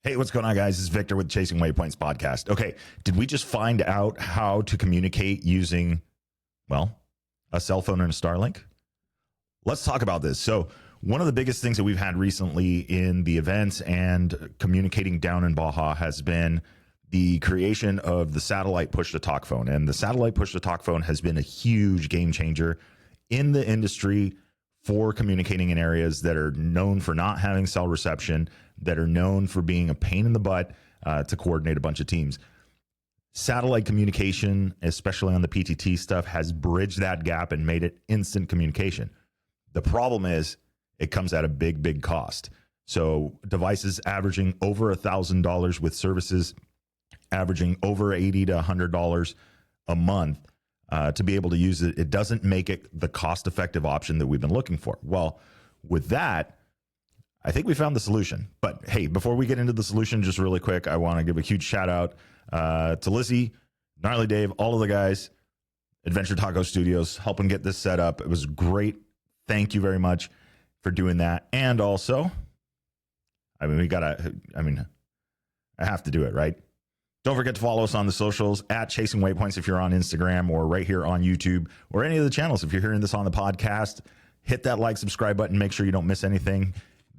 Hey, what's going on, guys? This is Victor with Chasing Waypoints podcast. Okay, did we just find out how to communicate using, well, a cell phone and a Starlink? Let's talk about this. So one of the biggest things that we've had recently in the events and communicating down in Baja has been the creation of the satellite push-to-talk phone. And the satellite push-to-talk phone has been a huge game changer in the industry for communicating in areas that are known for not having cell reception, that are known for being a pain in the butt to coordinate a bunch of teams. Satellite communication, especially on the PTT stuff, has bridged that gap and made it instant communication. The problem is it comes at a big, big cost. So devices averaging over $1,000 with services averaging over $80 to $100 a month to be able to use it, it doesn't make it the cost-effective option that we've been looking for. Well, with that, I think we found the solution. But hey, before we get into the solution, just really quick, I want to give a huge shout out to Lizzie, Gnarly Dave, all of the guys, Adventure Taco Studios, helping get this set up. It was great. Thank you very much for doing that. And also, I have to do it, right? Don't forget to follow us on the socials at Chasing Waypoints if you're on Instagram, or right here on YouTube, or any of the channels. If you're hearing this on the podcast, hit that like, subscribe button. Make sure you don't miss anything.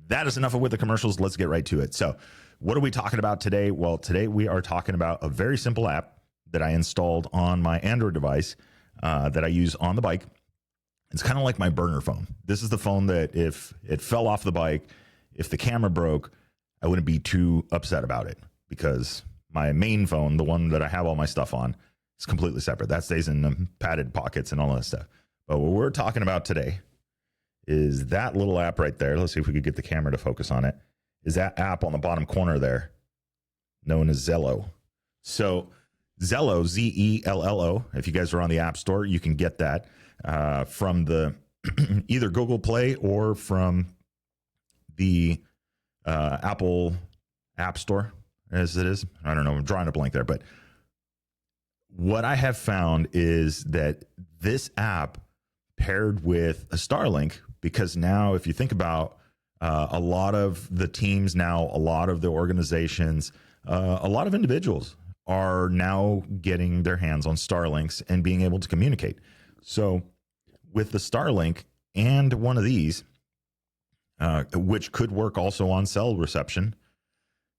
That is enough with the commercials. Let's get right to it. So what are we talking about today? Well, today we are talking about a very simple app that I installed on my Android device that I use on the bike. It's kind of like my burner phone. This is the phone that if it fell off the bike, if the camera broke, I wouldn't be too upset about it, because my main phone, the one that I have all my stuff on, is completely separate. That stays in the padded pockets and all that stuff. But what we're talking about today is that little app right there. Let's see if we could get the camera to focus on it. Is that app on the bottom corner there, known as Zello. So Zello, Zello, if you guys are on the App Store, you can get that from the either Google Play or from the Apple App Store, as it is. I don't know, I'm drawing a blank there. But what I have found is that this app paired with a Starlink, because now if you think about a lot of the teams now, a lot of the organizations, a lot of individuals are now getting their hands on Starlinks and being able to communicate. So with the Starlink and one of these, which could work also on cell reception,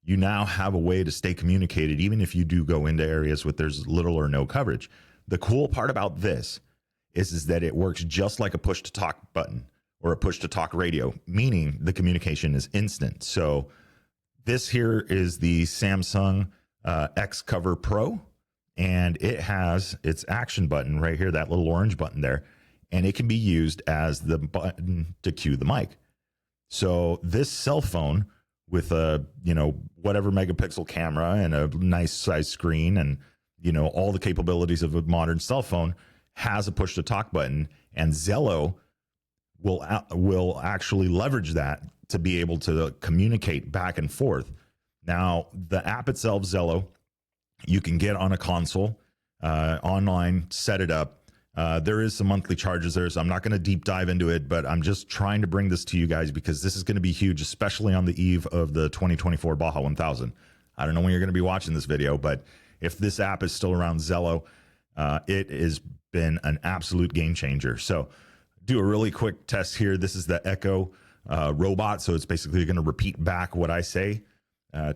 you now have a way to stay communicated, even if you do go into areas with there's little or no coverage. The cool part about this is that it works just like a push-to-talk button or a push-to-talk radio, meaning the communication is instant. So this here is the Samsung X Cover Pro, and it has its action button right here, that little orange button there, and it can be used as the button to cue the mic. So this cell phone with a, whatever megapixel camera and a nice size screen and, all the capabilities of a modern cell phone has a push to talk button, and Zello will actually leverage that to be able to communicate back and forth. Now, the app itself, Zello, you can get on a console, online, set it up. There is some monthly charges there, so I'm not going to deep dive into it, but I'm just trying to bring this to you guys because this is going to be huge, especially on the eve of the 2024 Baja 1000. I don't know when you're going to be watching this video, but if this app is still around, Zello, it has been an absolute game changer. So do a really quick test here. This is the Echo robot, so it's basically going to repeat back what I say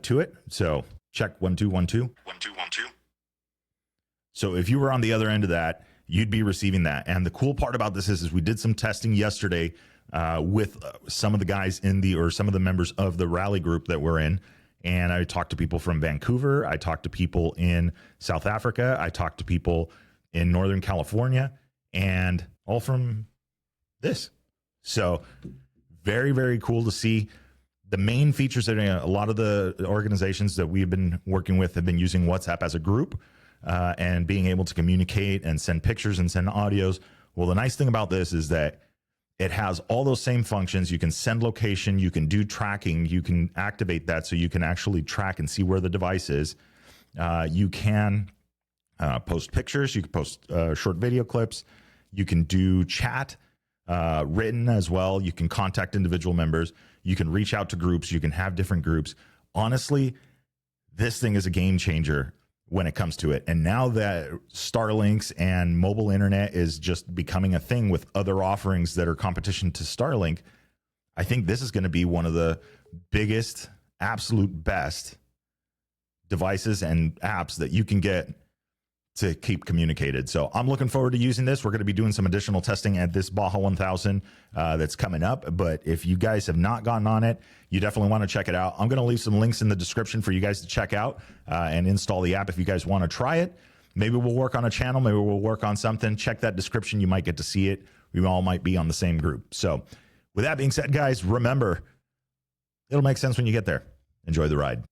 to it. So check 1 2 1 2 1 2 1 2. So if you were on the other end of that, you'd be receiving that. And the cool part about this is we did some testing yesterday with some of the guys some of the members of the rally group that we're in. And I talked to people from Vancouver. I talked to people in South Africa. I talked to people in Northern California, and all from this. So very, very cool to see. The main features that a lot of the organizations that we've been working with have been using WhatsApp as a group. And being able to communicate and send pictures and send audios. Well, the nice thing about this is that it has all those same functions. You can send location, you can do tracking, you can activate that so you can actually track and see where the device is. You can post pictures, you can post short video clips, you can do chat, written as well. You can contact individual members, you can reach out to groups, you can have different groups. honestly, this thing is a game changer when it comes to it. And now that Starlinks and mobile internet is just becoming a thing with other offerings that are competition to Starlink, I think this is going to be one of the biggest, absolute best devices and apps that you can get to keep communicated. So I'm looking forward to using this. We're going to be doing some additional testing at this Baja 1000 that's coming up. But if you guys have not gotten on it, you definitely want to check it out. I'm going to leave some links in the description for you guys to check out and install the app if you guys want to try it. Maybe we'll work on a channel. Maybe we'll work on something. Check that description. You might get to see it. We all might be on the same group. So with that being said, guys, remember, it'll make sense when you get there. Enjoy the ride.